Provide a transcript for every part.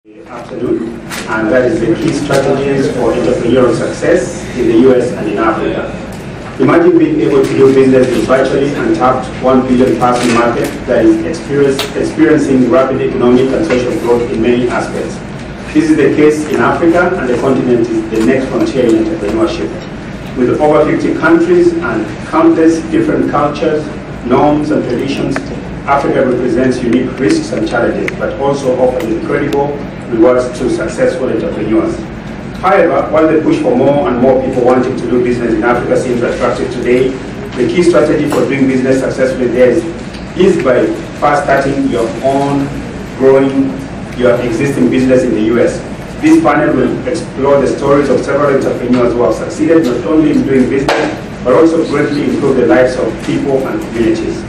Afternoon, and that is the key strategies for entrepreneurial success in the US and in Africa. Imagine being able to do business in virtually untapped 1 billion person market that is experiencing rapid economic and social growth in many aspects. This is the case in Africa, and the continent is the next frontier in entrepreneurship. With over 50 countries and countless different cultures, norms and traditions, Africa represents unique risks and challenges, but also offers incredible rewards to successful entrepreneurs. However, while the push for more and more people wanting to do business in Africa seems attractive today, the key strategy for doing business successfully there is by first starting your own, growing your existing business in the US. This panel will explore the stories of several entrepreneurs who have succeeded not only in doing business, but also greatly improve the lives of people and communities.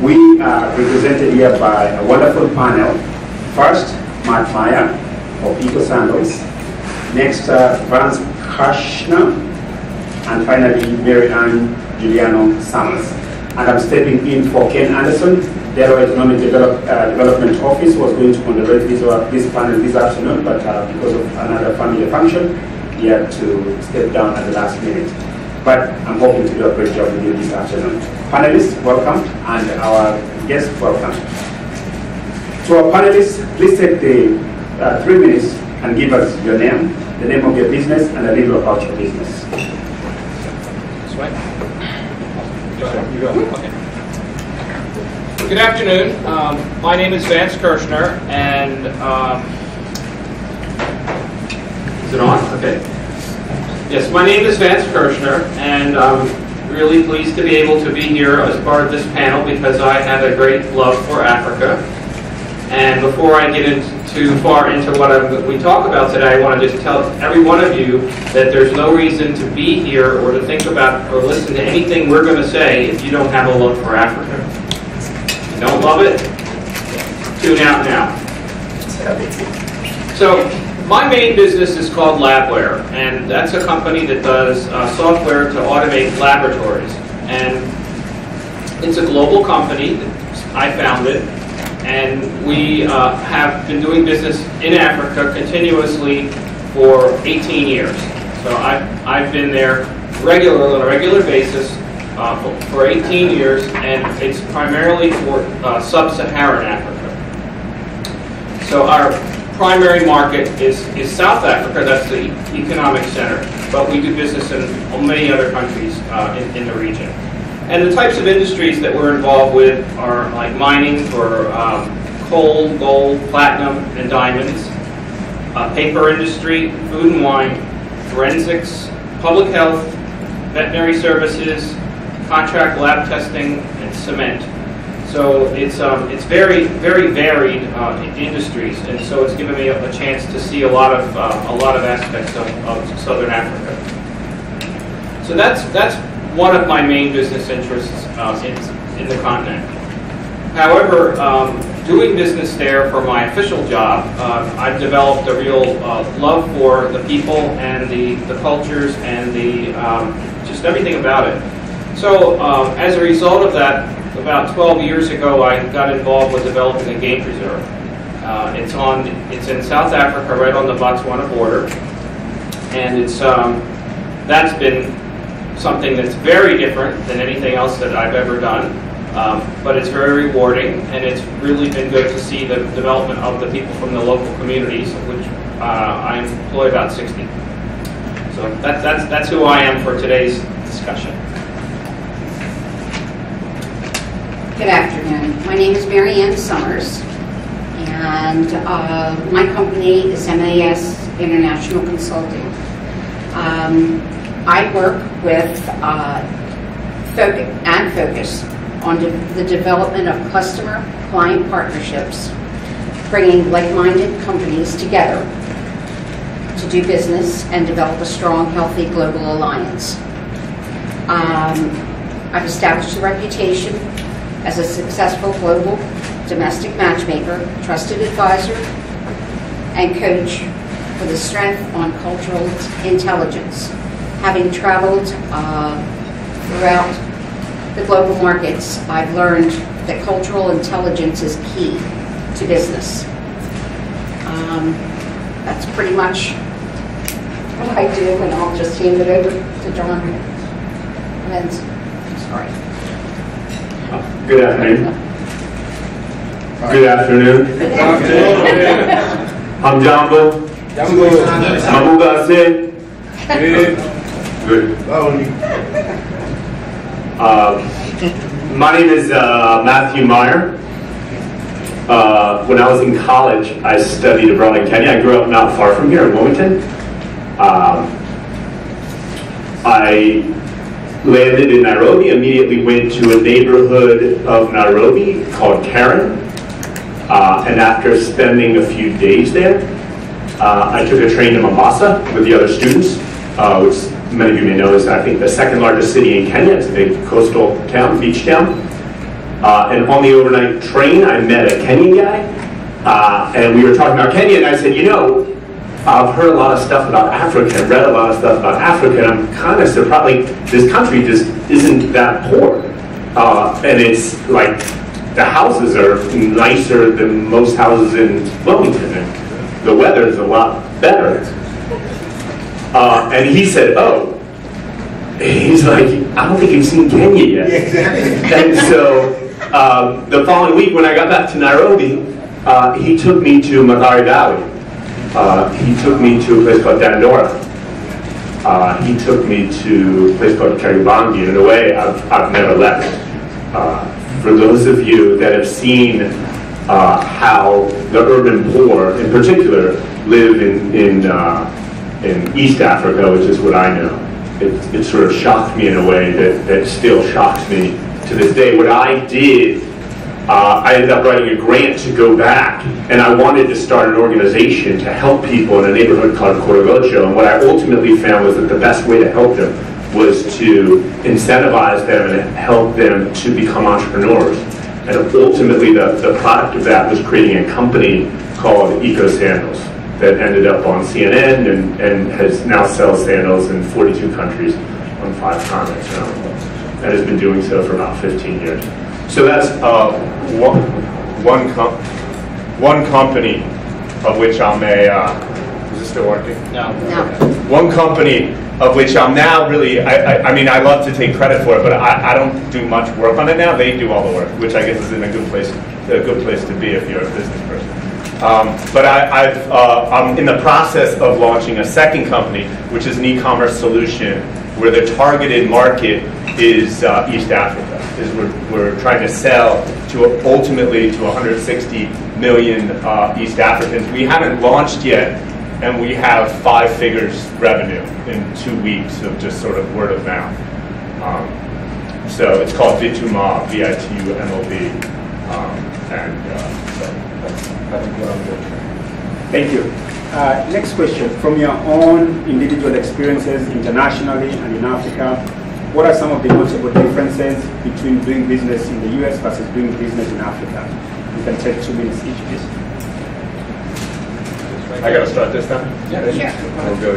We are represented here by a wonderful panel. First, Matt Meyer of Eco Sandals. Next, Vance Krishna. And finally, Mary Ann Giuliano Summers. And I'm stepping in for Ken Anderson, Delaware Economic Development Office, was going to moderate this panel this afternoon, but because of another family function, he had to step down at the last minute. But I'm hoping to do a great job with you this afternoon. Panelists, welcome, and our guests, welcome. To our panelists, please take the 3 minutes and give us your name, the name of your business, and a little about your business. This way? You go. Okay. Good afternoon. My name is Vance Kirshner, and is it on? Okay. Yes, my name is Vance Kirshner, and I'm really pleased to be able to be here as part of this panel because I have a great love for Africa. And before I get too far into what we talk about today, I want to just tell every one of you that there's no reason to be here or to think about or listen to anything we're going to say if you don't have a love for Africa. If you don't love it, tune out now. So, my main business is called Labware, and that's a company that does software to automate laboratories. And it's a global company. I founded, and we have been doing business in Africa continuously for 18 years. So I've been there on a regular basis for 18 years, and it's primarily for sub-Saharan Africa. So our primary market is South Africa. That's the economic center, but we do business in many other countries in the region. And the types of industries that we're involved with are like mining for coal, gold, platinum, and diamonds, paper industry, food and wine, forensics, public health, veterinary services, contract lab testing, and cement. So it's very, very varied industries, and so it's given me a chance to see a lot of aspects of Southern Africa. So that's one of my main business interests in the continent. However, doing business there for my official job, I've developed a real love for the people and the cultures and just everything about it. So as a result of that, about 12 years ago, I got involved with developing a game preserve. It's in South Africa, right on the Botswana border, and that's been something that's very different than anything else that I've ever done. But it's very rewarding, and it's really been good to see the development of the people from the local communities, of which I employ about 60. So that's who I am for today's discussion. Good afternoon. My name is Mary Ann Summers, and my company is MAS International Consulting. I work with focus on the development of customer-client partnerships, bringing like-minded companies together to do business and develop a strong, healthy global alliance. I've established a reputation as a successful global domestic matchmaker, trusted advisor, and coach for the strength on cultural intelligence. Having traveled throughout the global markets, I've learned that cultural intelligence is key to business. that's pretty much what I do, and I'll just hand it over to John. And, sorry. Good afternoon. Good afternoon. I'm Jambo. Mamugase. Good. My name is Matthew Meyer. When I was in college, I studied abroad in Kenya. I grew up not far from here in Wilmington. I landed in Nairobi, immediately went to a neighborhood of Nairobi called Karen. And after spending a few days there, I took a train to Mombasa with the other students, which many of you may know is, I think, the second largest city in Kenya. It's a big coastal town, beach town. And on the overnight train, I met a Kenyan guy, and we were talking about Kenya, and I said, you know, I've heard a lot of stuff about Africa, and read a lot of stuff about Africa, and I'm kind of surprised, like, this country just isn't that poor. And it's like, the houses are nicer than most houses in Wilmington, and the weather is a lot better. And he said, oh, he's like, I don't think you've seen Kenya yet. Yeah, exactly. And so the following week when I got back to Nairobi, he took me to Mathare Valley. He took me to a place called Dandora. He took me to a place called Kariobangi. In a way, I've never left. For those of you that have seen how the urban poor, in particular, live in East Africa, which is what I know, it sort of shocked me in a way that still shocks me to this day. What I did, I ended up writing a grant to go back, and I wanted to start an organization to help people in a neighborhood called Korogocho. And what I ultimately found was that the best way to help them was to incentivize them and help them to become entrepreneurs. And ultimately, the product of that was creating a company called Eco Sandals that ended up on CNN and has now sells sandals in 42 countries on 5 continents now, and has been doing so for about 15 years. So that's one company of which I'm a, is this still working? No. One company of which I'm now really, I mean, I love to take credit for it, but I don't do much work on it now. They do all the work, which I guess is a good place to be if you're a business person. But I'm in the process of launching a second company, which is an e-commerce solution where the targeted market is East Africa. We're trying to sell to ultimately to 160 million East Africans. We haven't launched yet, and we have 5 figures revenue in 2 weeks of just sort of word of mouth. So it's called Vituma, V-I-T-U-M-O-B, and so that's I think what I'm doing. Thank you. Next question. From your own individual experiences internationally and in Africa, what are some of the notable differences between doing business in the US versus doing business in Africa? You can take 2 minutes each, please. I gotta start this time? Yeah, sure. We'll go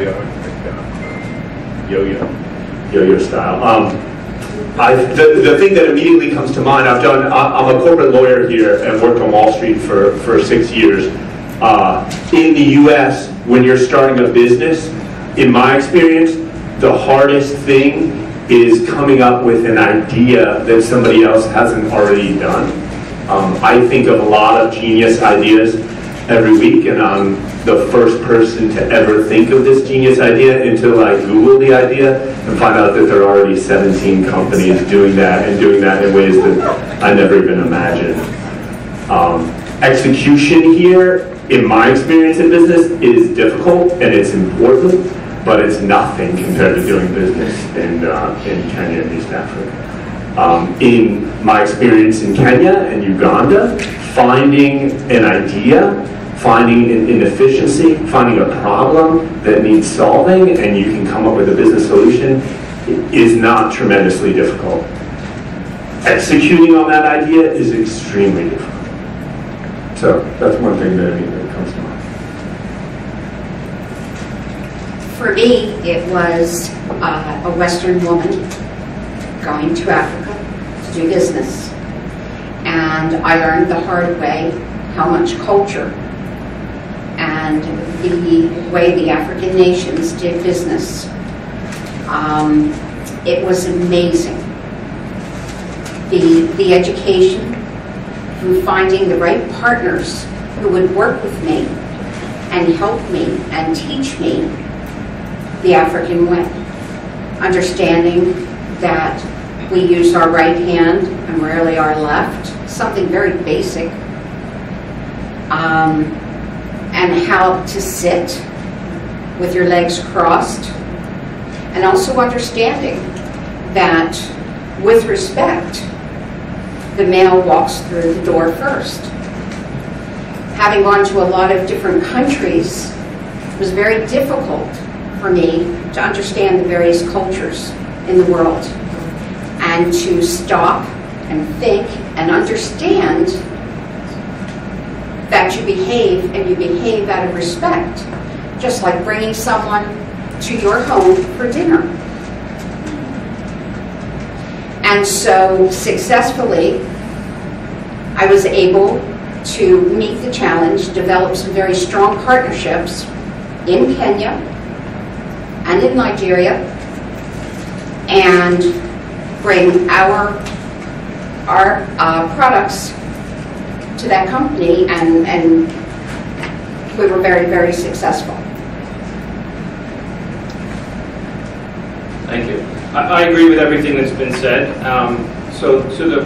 yo-yo style. The thing that immediately comes to mind, I'm a corporate lawyer here and worked on Wall Street for 6 years. In the US, when you're starting a business, in my experience, the hardest thing is coming up with an idea that somebody else hasn't already done. I think of a lot of genius ideas every week, and I'm the first person to ever think of this genius idea until I Google the idea and find out that there are already 17 companies doing that and doing that in ways that I never even imagined. Execution here, in my experience in business, is difficult and it's important, but it's nothing compared to doing business in Kenya and East Africa. In my experience in Kenya and Uganda, finding an idea, finding an inefficiency, finding a problem that needs solving, and you can come up with a business solution is not tremendously difficult. Executing on that idea is extremely difficult. So that's one thing that comes to mind. For me, it was a Western woman going to Africa to do business. And I learned the hard way how much culture and and the way the African nations did business. It was amazing. The education, through finding the right partners who would work with me and help me and teach me the African way. Understanding that we use our right hand and rarely our left, something very basic. And how to sit with your legs crossed. And also understanding that with respect, the male walks through the door first. Having gone to a lot of different countries, it was very difficult for me to understand the various cultures in the world and to stop and think and understand that you behave, and you behave out of respect, just like bringing someone to your home for dinner. And so successfully, I was able to meet the challenge, develop some very strong partnerships in Kenya and in Nigeria, and bring our products to that company, and we were very, very successful. Thank you. I agree with everything that's been said. So to the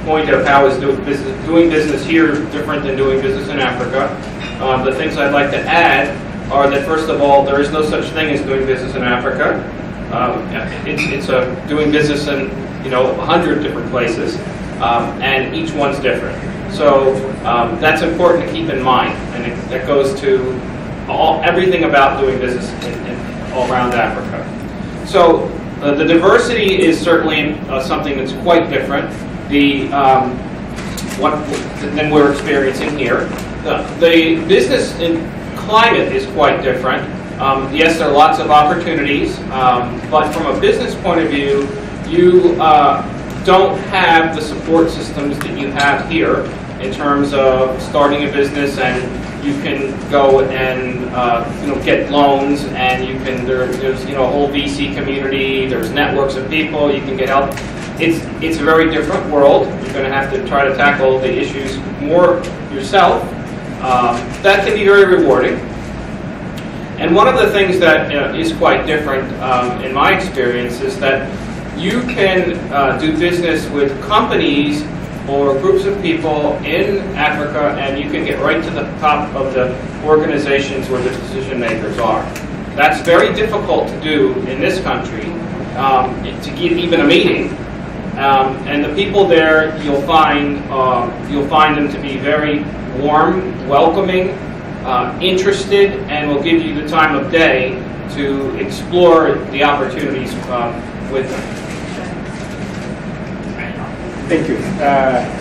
point of how is doing business here different than doing business in Africa, the things I'd like to add are that, first of all, there is no such thing as doing business in Africa. It's doing business in 100 different places, and each one's different. So that's important to keep in mind, and that goes to everything about doing business in all around Africa. So the diversity is certainly something that's quite different than we're experiencing here. The business climate is quite different. Yes, there are lots of opportunities, but from a business point of view, you don't have the support systems that you have here in terms of starting a business, and you can go and get loans, and there's a whole VC community. There's networks of people. You can get help. It's a very different world. You're going to have to try to tackle the issues more yourself. That can be very rewarding. And one of the things that is quite different in my experience is that you can do business with companies or groups of people in Africa, and you can get right to the top of the organizations where the decision makers are. That's very difficult to do in this country, to give even a meeting. And the people there, you'll find them to be very warm, welcoming, interested, and will give you the time of day to explore the opportunities with them. Thank you.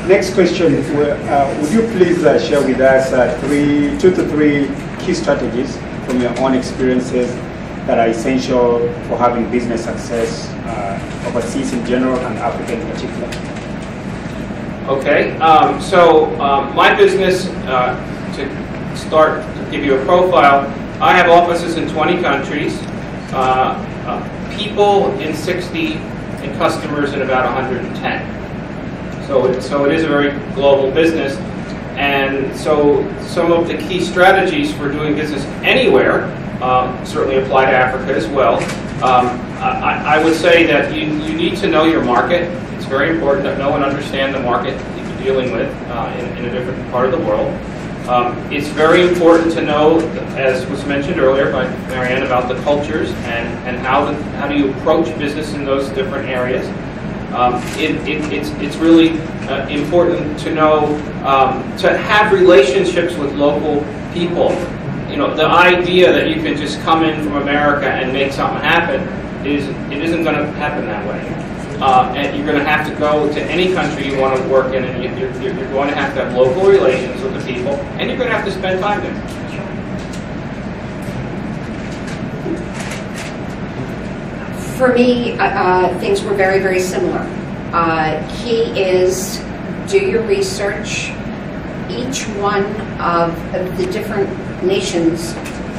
Next question. Would you please share with us 2 to 3 key strategies from your own experiences that are essential for having business success overseas in general and Africa in particular? Okay. My business, to start to give you a profile, I have offices in 20 countries, people in 60, and customers in about 110. So it is a very global business, and so some of the key strategies for doing business anywhere certainly apply to Africa as well. I would say that you need to know your market. It's very important to know and understand the market that you're dealing with in a different part of the world. It's very important to know, as was mentioned earlier by Marianne, about the cultures and how do you approach business in those different areas. It's really important to know, to have relationships with local people. The idea that you can just come in from America and make something happen it isn't going to happen that way. And you're going to have to go to any country you want to work in, and you're going to have local relations with the people, and you're going to have to spend time there. For me, things were very, very similar. Key is do your research. Each one of the different nations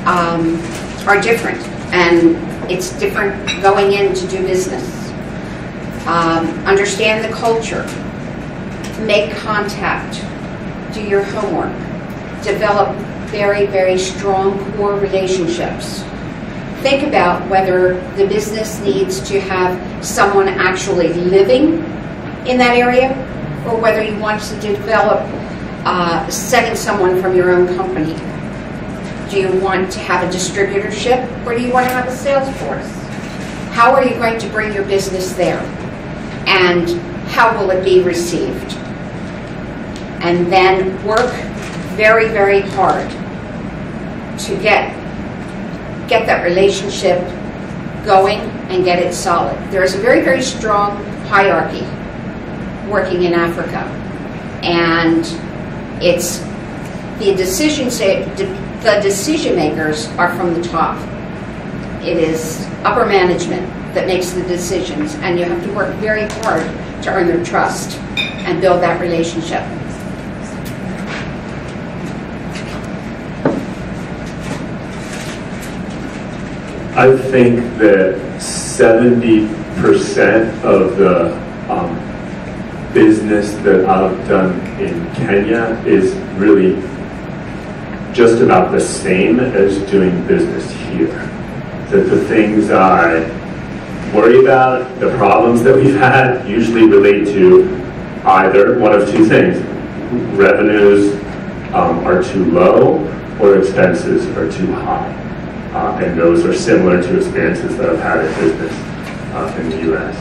are different, and it's different going in to do business. Understand the culture, make contact, do your homework, develop very, very strong core relationships. Think about whether the business needs to have someone actually living in that area, or whether you want to develop sending someone from your own company. Do you want to have a distributorship, or do you want to have a sales force? How are you going to bring your business there? And how will it be received? And then work very, very hard to get that relationship going and get it solid. There is a very, very strong hierarchy working in Africa, and it's the decision makers are from the top. It is upper management that makes the decisions, and you have to work very hard to earn their trust and build that relationship. I think that 70% of the business that I've done in Kenya is really just about the same as doing business here. That the things I worry about, the problems that we've had, usually relate to either one of two things. Revenues are too low, or expenses are too high. And those are similar to experiences that I've had in business in the U.S.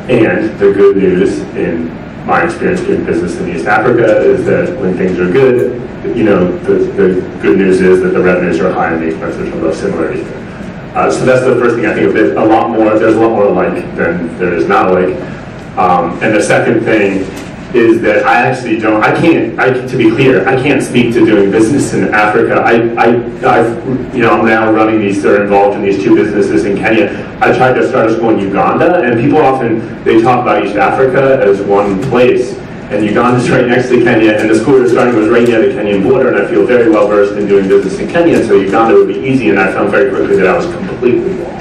And the good news in my experience doing business in East Africa is that when things are good, you know, the good news is that the revenues are high and the expenses are low, similar either. So that's the first thing I think of. There's a lot more alike than there is not alike. And the second thing is that to be clear, I can't speak to doing business in Africa. I'm now running they're involved in these two businesses in Kenya. I tried to start a school in Uganda, and people often, they talk about East Africa as one place, and Uganda's right next to Kenya, and the school we were starting was right near the Kenyan border, and I feel very well versed in doing business in Kenya, so Uganda would be easy, and I found very quickly that I was completely lost.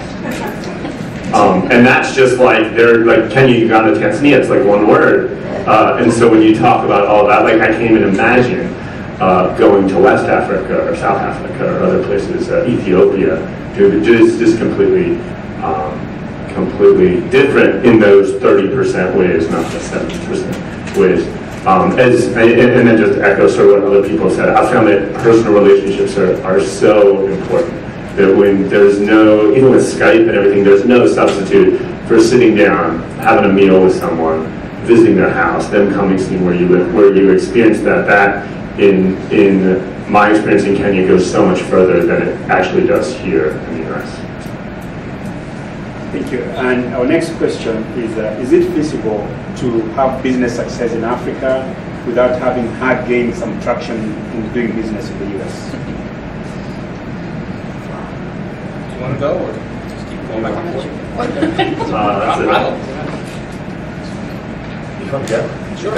And that's just like, they're like Kenya, Uganda, Tanzania, it's like one word. And so when you talk about all that, like I can't even imagine going to West Africa or South Africa or other places, Ethiopia, just completely different in those 30% ways, not just 70% ways. And then just to echo sort of what other people said, I found that personal relationships are so important. That when there's no, even with Skype and everything, there's no substitute for sitting down, having a meal with someone, visiting their house, them coming, seeing where you live, where you experience that. That, in my experience in Kenya, goes so much further than it actually does here in the US. Thank you. And our next question is it feasible to have business success in Africa without having gained some traction in doing business in the US? Do you want to go, or just keep going back and forth? Sure.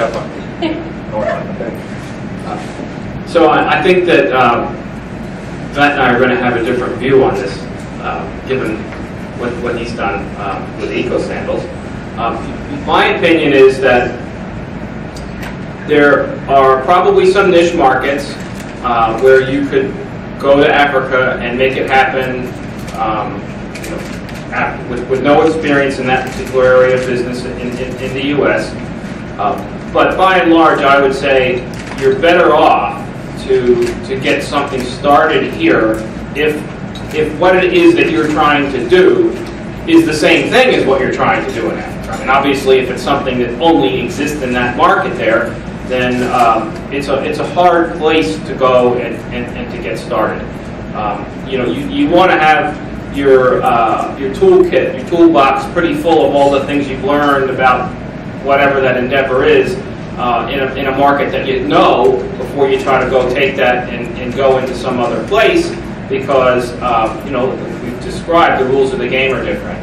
So I think that Matt and I are going to have a different view on this, given what he's done with Eco Sandals. My opinion is that there are probably some niche markets where you could go to Africa and make it happen with no experience in that particular area of business in the U.S. But by and large, I would say you're better off to get something started here if what it is that you're trying to do is the same thing as what you're trying to do in Africa. I mean, obviously, if it's something that only exists in that market there, then it's a hard place to go and to get started. You want to have your toolkit, your toolbox pretty full of all the things you've learned about whatever that endeavor is in a market that you know before you try to go take that and go into some other place, because we've described the rules of the game are different,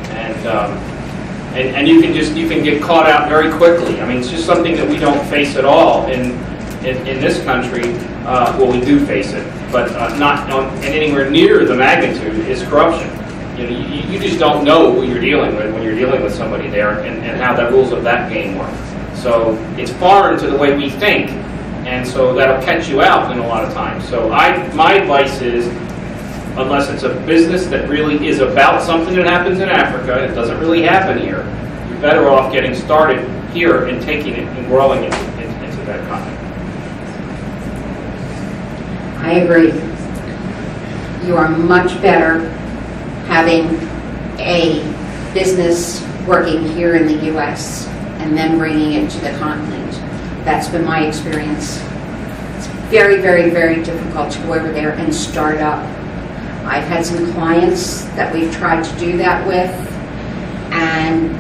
and you can get caught out very quickly. I mean, it's just something that we don't face at all in this country. Well, we do face it, but not anywhere near the magnitude is corruption. You know, you just don't know who you're dealing with when you're dealing with somebody there, and how the rules of that game work. So it's foreign to the way we think, and so that'll catch you out in a lot of times. So my advice is, unless it's a business that really is about something that happens in Africa, it doesn't really happen here, you're better off getting started here and taking it and growing it into that continent. I agree. You are much better having a business working here in the U.S. and then bringing it to the continent. That's been my experience. It's very, very, very difficult to go over there and start up. I've had some clients that we've tried to do that with, and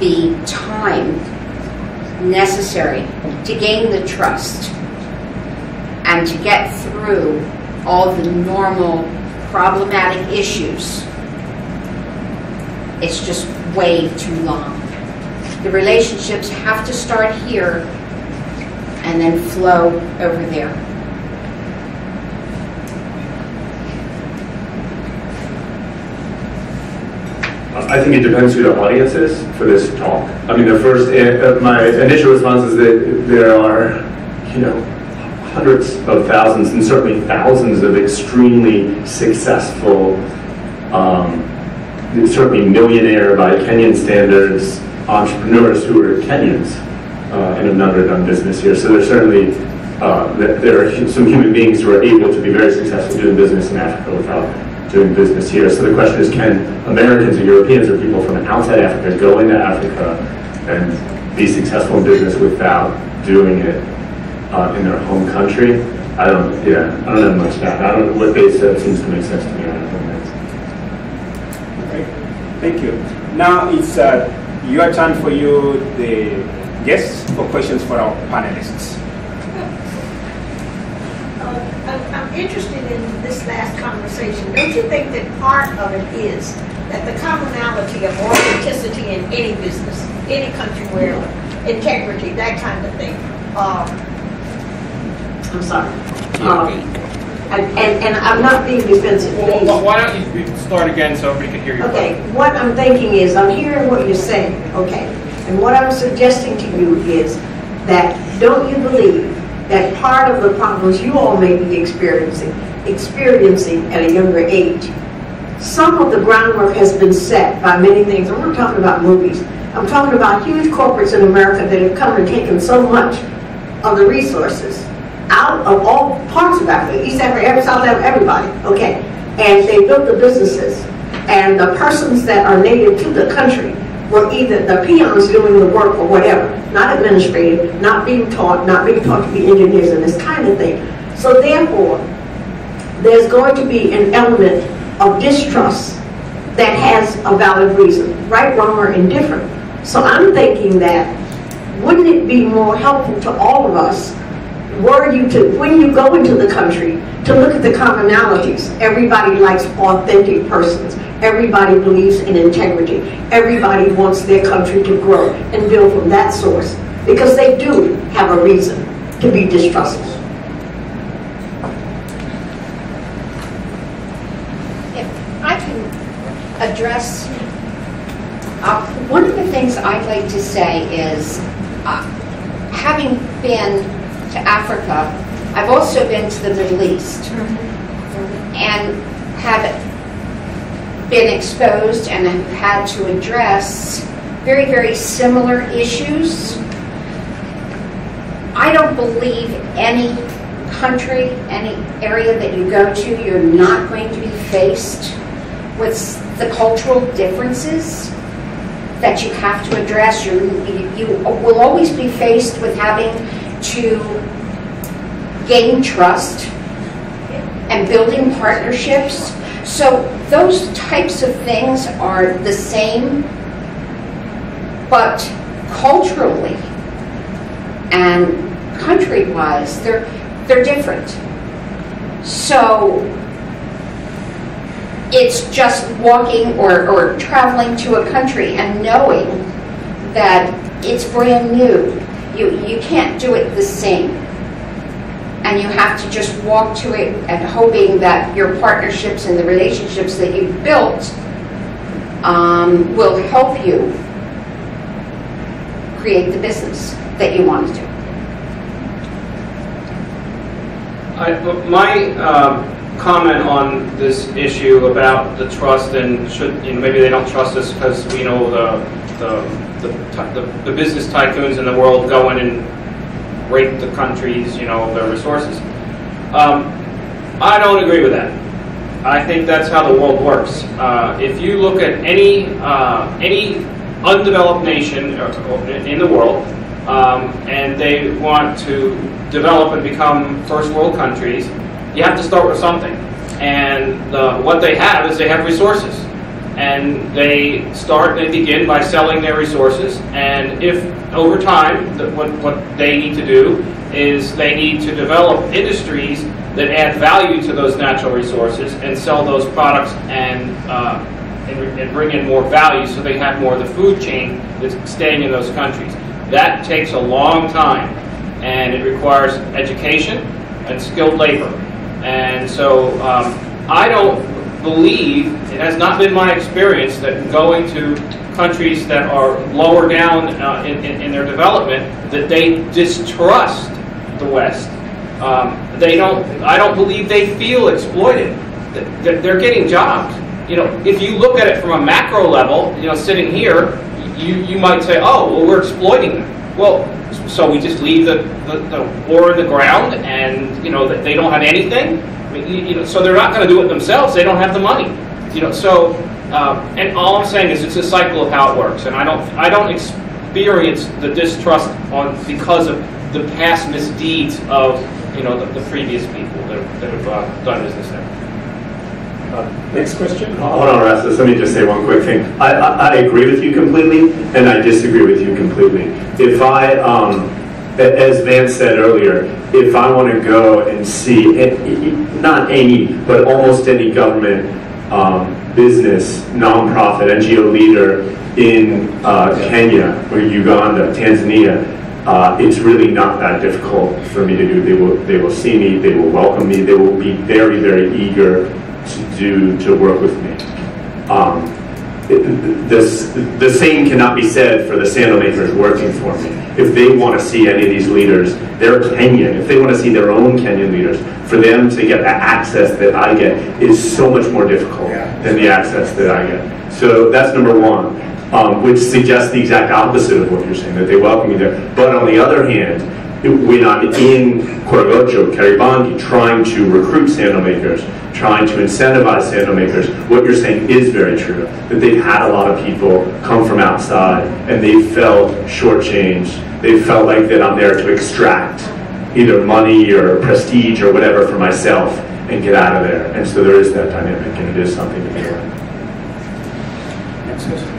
the time necessary to gain the trust and to get through all the normal problematic issues, it's just way too long. The relationships have to start here and then flow over there. I think it depends who the audience is for this talk. I mean, my initial response is that there are, you know, hundreds of thousands and certainly thousands of extremely successful, certainly millionaire by Kenyan standards, entrepreneurs who are Kenyans and have never done business here. So there's certainly, there are some human beings who are able to be very successful doing business in Africa without doing business here. So the question is, can Americans or Europeans or people from outside Africa go into Africa and be successful in business without doing it in their home country? I don't know much about that. I don't know what they said seems to make sense to me. Okay, thank you. Now it's your turn for you, the guests, for questions for our panelists. I'm interested in this last conversation. Don't you think that part of it is that the commonality of authenticity in any business, any country where integrity, that kind of thing. I'm sorry. And I'm not being defensive. Well, why don't you start again so everybody can hear you? Okay, what I'm thinking is, I'm hearing what you're saying, okay, and what I'm suggesting to you is that don't you believe that part of the problems you all may be experiencing at a younger age, some of the groundwork has been set by many things. I'm not talking about movies. I'm talking about huge corporates in America that have come and taken so much of the resources out of all parts of Africa, East Africa, South Africa, everybody, okay? And they built the businesses. And the persons that are native to the country were either the peons doing the work or whatever, not administrative, not being taught to be engineers and this kind of thing. So therefore, there's going to be an element of distrust that has a valid reason, right, wrong, or indifferent. So I'm thinking that, wouldn't it be more helpful to all of us, were you to, when you go into the country, to look at the commonalities? Everybody likes authentic persons. Everybody believes in integrity. Everybody wants their country to grow and build from that source, because they do have a reason to be distrustful. If I can address, one of the things I'd like to say is, having been to Africa, I've also been to the Middle East, and have been exposed and have had to address very, very similar issues. I don't believe any country, any area that you go to, you're not going to be faced with the cultural differences that you have to address. You will always be faced with having to gain trust and building partnerships. So those types of things are the same, but culturally and country-wise, they're different. So it's just walking or traveling to a country and knowing that it's brand new. You can't do it the same. and you have to just walk to it and hoping that your partnerships and the relationships that you've built will help you create the business that you want to do. My comment on this issue about the trust and maybe they don't trust us because we know the business tycoons in the world go in and rape the countries, their resources. I don't agree with that. I think that's how the world works. If you look at any undeveloped nation in the world, and they want to develop and become first world countries, you have to start with something. And what they have is they have resources. And they begin by selling their resources. And if over time, what they need to do is they need to develop industries that add value to those natural resources and sell those products and bring in more value so they have more of the food chain that's staying in those countries. That takes a long time, and it requires education and skilled labor. And so I don't believe, it has not been my experience, that going to countries that are lower down in their development, that they distrust the West. I don't believe they feel exploited. They're getting jobs. If you look at it from a macro level, sitting here, you might say, oh, well, we're exploiting them. Well, so we just leave the ore in the ground and, that they don't have anything? So they're not going to do it themselves. They don't have the money. And all I'm saying is it's a cycle of how it works. And I don't experience the distrust because of the past misdeeds of, the previous people that have done business there. Next question. Hold on, Rastus. Let me just say one quick thing. I agree with you completely, and I disagree with you completely. If as Vance said earlier, if I want to go and see, not any, but almost any government, business, nonprofit, NGO leader in Kenya or Uganda, Tanzania, it's really not that difficult for me to do. They will see me, they will welcome me, they will be very, very eager to work with me. The same cannot be said for the sandal makers working for me. If they want to see any of these leaders, they're Kenyan. If they want to see their own Kenyan leaders, for them to get the access that I get is so much more difficult than the access that I get. So that's number one, which suggests the exact opposite of what you're saying, that they welcome me there. But on the other hand, when I'm in Korogocho, Karibangi, trying to recruit sandal makers, trying to incentivize sandal makers, what you're saying is very true, that they've had a lot of people come from outside and they felt shortchanged. They felt like that I'm there to extract either money or prestige or whatever for myself and get out of there. And so there is that dynamic, and it is something to be learned. Next question.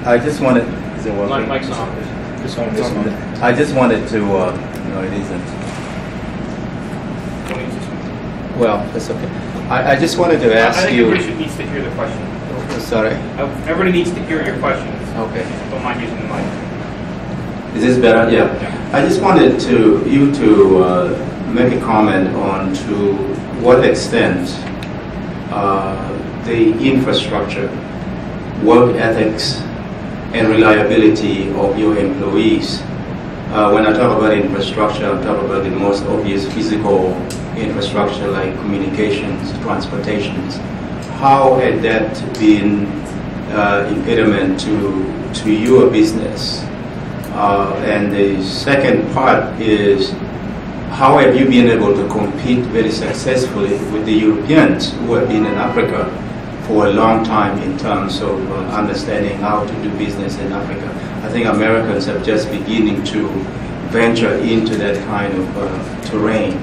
I just wanted, is it working? Mike's on. I just wanted to, no, it isn't. Well, that's okay. I just wanted to ask you. I think everybody needs to hear the question. Sorry? Everybody needs to hear your question. Okay. Don't mind using the mic. Is this better? Yeah. I just wanted you to make a comment on to what extent the infrastructure, work ethics, and reliability of your employees. When I talk about infrastructure, I'm talking about the most obvious physical infrastructure like communications, transportations. How had that been impediment to your business? And the second part is, how have you been able to compete very successfully with the Europeans who have been in Africa for a long time in terms of understanding how to do business in Africa? I think Americans are just beginning to venture into that kind of terrain.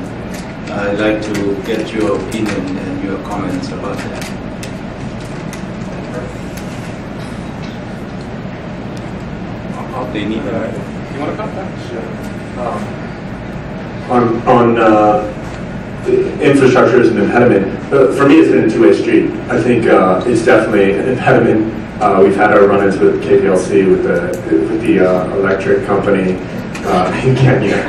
I'd like to get your opinion and your comments about that. They need that. You want to come back? Sure. On infrastructure is an impediment. For me, it's been a two-way street. I think it's definitely an impediment. We've had our run-ins with KPLC, with the electric company in Kenya.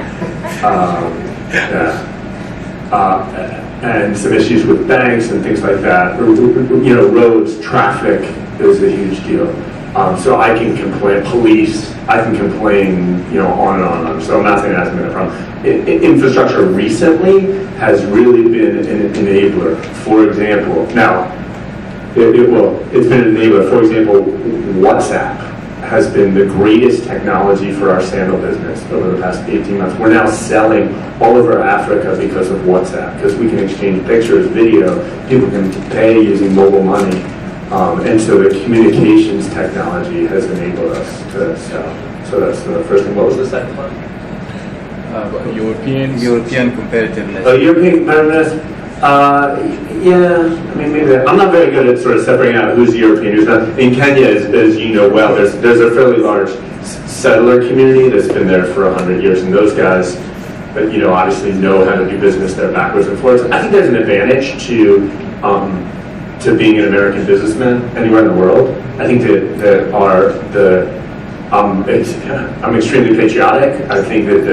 and some issues with banks and things like that. You know, roads, traffic is a huge deal. So I can complain, police, I can complain, you know, on and on and on. So I'm not saying it hasn't been a problem. Infrastructure recently has really been an enabler. For example, now, it's been an enabler. For example, WhatsApp has been the greatest technology for our sandal business over the past 18 months. We're now selling all over Africa because of WhatsApp, because we can exchange pictures, video, people can pay using mobile money. And so the communications technology has enabled us to sell. So that's the first thing. What was the second one? European competitiveness. Oh, European competitiveness? Yeah, I mean, maybe I'm not very good at sort of separating out who's European, who's not. In Kenya, as you know well, there's a fairly large settler community that's been there for 100 years, and those guys, you know, obviously know how to do business there backwards and forwards. I think there's an advantage to being an American businessman anywhere in the world. I think I'm extremely patriotic. I think that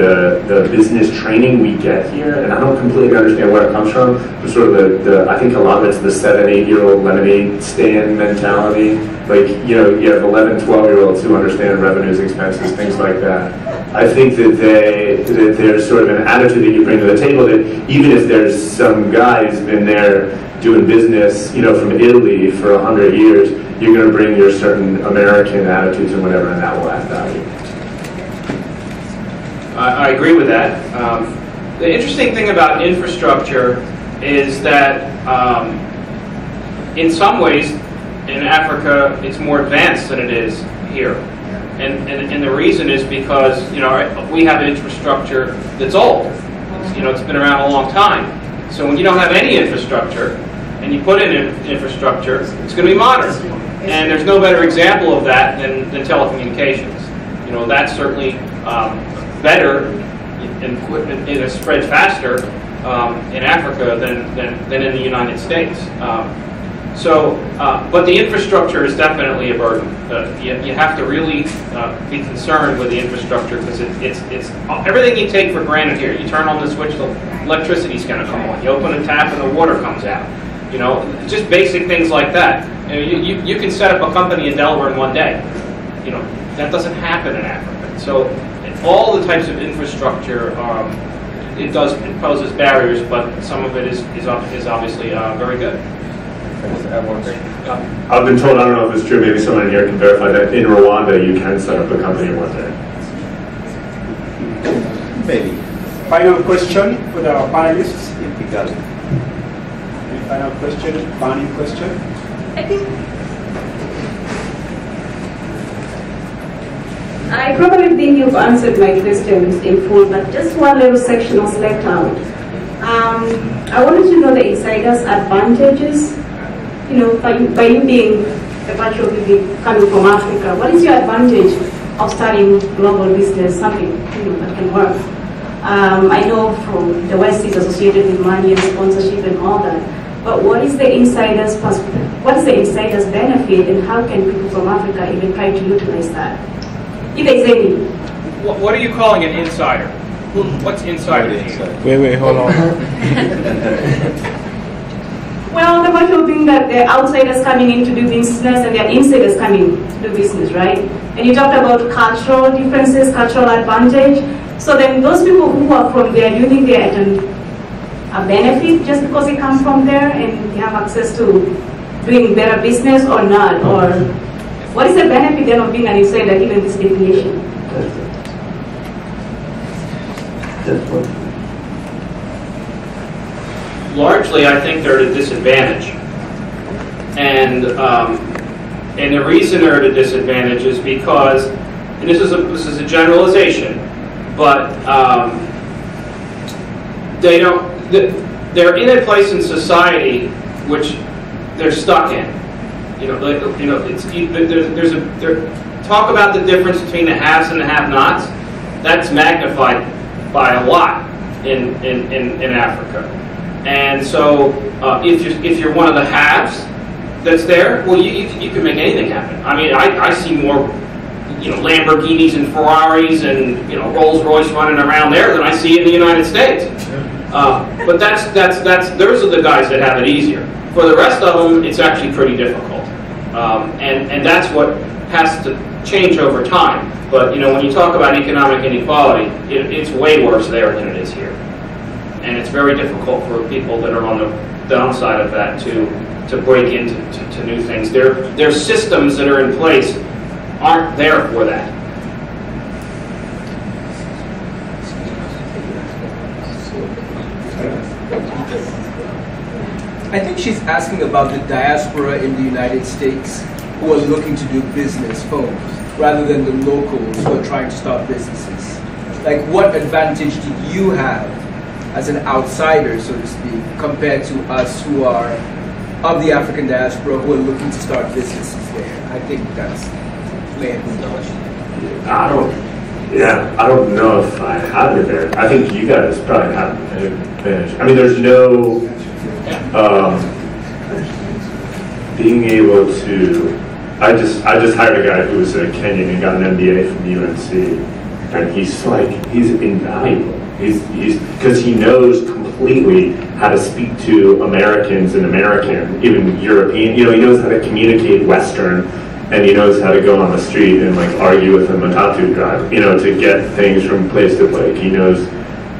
the business training we get here, and I don't completely understand where it comes from, but sort of I think a lot of it's the 7-8-year-old lemonade stand mentality. Like, you know, you have 11, 12-year-olds who understand revenues, expenses, things like that. I think that there's sort of an attitude that you bring to the table that even if there's some guy who's been there doing business, you know, from Italy for 100 years, you're going to bring your certain American attitudes and whatever, and that will add value. I agree with that. The interesting thing about infrastructure is that in some ways in Africa it's more advanced than it is here. And the reason is because, you know, we have infrastructure that's old. It's been around a long time. So when you don't have any infrastructure and you put in infrastructure, it's going to be modern. And there's no better example of that than telecommunications. You know, that's certainly better and it has spread faster in Africa than in the United States. But the infrastructure is definitely a burden. You have to really be concerned with the infrastructure because it's everything you take for granted here. You turn on the switch, the electricity's going to come on. You open a tap and the water comes out. You know, just basic things like that. You can set up a company in Delaware in one day. You know, that doesn't happen in Africa. So all the types of infrastructure, it poses barriers, but some of it is obviously very good. I've been told, I don't know if it's true, maybe someone here can verify that in Rwanda you can set up a company in one day. Maybe. Final question for the panelists in Kigali. Final question, burning question. I probably think you've answered my questions in full, but just one little section was left out. I wanted to know the insiders' advantages. You know, by you being a virtual BB coming from Africa, what is your advantage of starting global business, something that can work? I know from the West is associated with money and sponsorship and all that, but what is the insider's benefit, and how can people from Africa even try to utilize that? If there's any. What are you calling an insider? What's insider? Wait, hold on. Well, the virtual thing that the outsiders coming in to do business and the insiders coming to do business, right? And you talked about cultural differences, cultural advantage. So then those people who are from there, do you think they are a benefit just because they come from there and they have access to doing better business or not? Or what is the benefit then of being an insider given this definition? Largely, I think they're at a disadvantage, and the reason they're at a disadvantage is because, and this is a generalization, but they're in a place in society which they're stuck in. Talk about the difference between the haves and the have-nots. That's magnified by a lot in Africa. And so, if you're one of the haves that's there, well, you can make anything happen. I mean, I see more. Lamborghinis and Ferraris and Rolls Royce running around there than I see in the United States. But those are the guys that have it easier. For the rest of them, it's actually pretty difficult, and that's what has to change over time. But when you talk about economic inequality, it's way worse there than it is here, and it's very difficult for people that are on the downside of that to break into new things. Their systems that are in place aren't there for that. I think she's asking about the diaspora in the United States who are looking to do business home rather than the locals who are trying to start businesses. Like, what advantage do you have as an outsider, so to speak, compared to us who are of the African diaspora who are looking to start businesses there? I think that's Land's question. I don't know if I have an advantage. I think you guys probably have an advantage. I mean, there's no being able to. I just hired a guy who was a Kenyan and got an MBA from UNC, and he's invaluable. He's because he knows completely how to speak to Americans and even European. He knows how to communicate Western, and he knows how to go on the street and argue with a matatu driver. To get things from place to place. He knows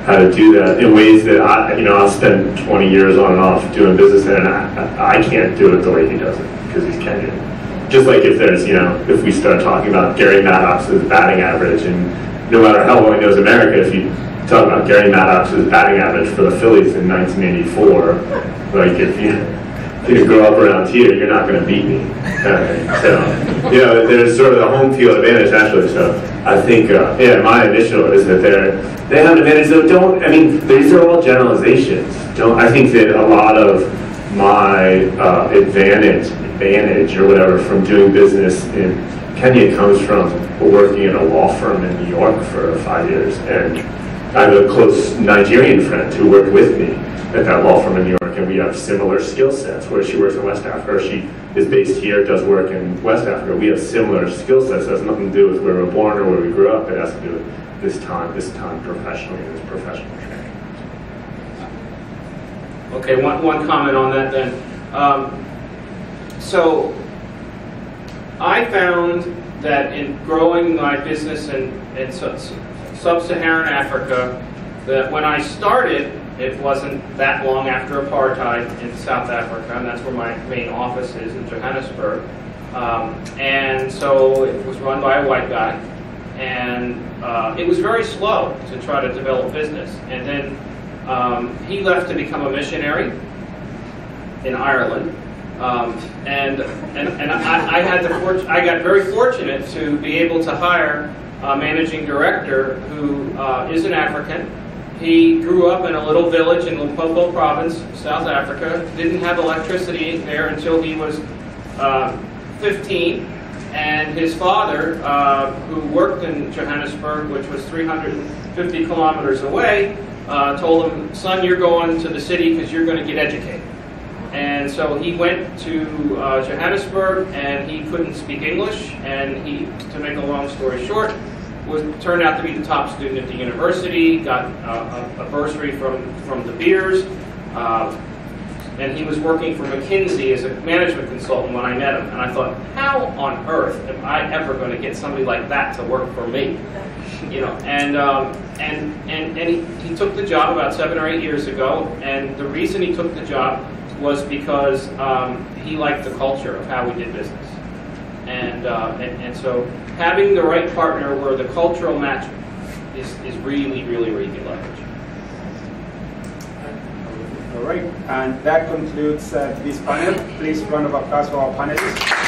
how to do that in ways that I'll spend 20 years on and off doing business, and I can't do it the way he does it because he's Kenyan. Just like if there's, if we start talking about Gary Maddox's batting average, and no matter how well he knows America, if you talk about Gary Maddox's batting average for the Phillies in 1984, if you grow up around here, you're not going to beat me. There's sort of the home field advantage actually. So I think, my initial is that they have an advantage. Though these are all generalizations. I think that a lot of my advantage or whatever from doing business in Kenya comes from working in a law firm in New York for 5 years, and I have a close Nigerian friend who worked with me at that law firm in New York, and we have similar skill sets, where she works in West Africa, or she is based here, does work in West Africa. We have similar skill sets. It has nothing to do with where we're born or where we grew up. It has to do with this time professionally, this professional training. Okay, one comment on that then. So I found that in growing my business in sub-Saharan Africa, that when I started, it wasn't that long after apartheid in South Africa, and that's where my main office is, in Johannesburg. And so it was run by a white guy, and it was very slow to try to develop business. And then he left to become a missionary in Ireland. I got very fortunate to be able to hire a managing director who is an African. He grew up in a little village in Limpopo province, South Africa. Didn't have electricity there until he was 15. And his father, who worked in Johannesburg, which was 350 kilometers away, told him, "Son, you're going to the city because you're going to get educated." And so he went to Johannesburg, and he couldn't speak English, and he, to make a long story short, turned out to be the top student at the university, got a bursary from De Beers, and he was working for McKinsey as a management consultant when I met him. And I thought, how on earth am I ever going to get somebody like that to work for me? And he took the job about 7 or 8 years ago, and the reason he took the job was because he liked the culture of how we did business. And so having the right partner where the cultural match is really, really, really good leverage. All right, and that concludes this panel. Please round of applause for our panelists.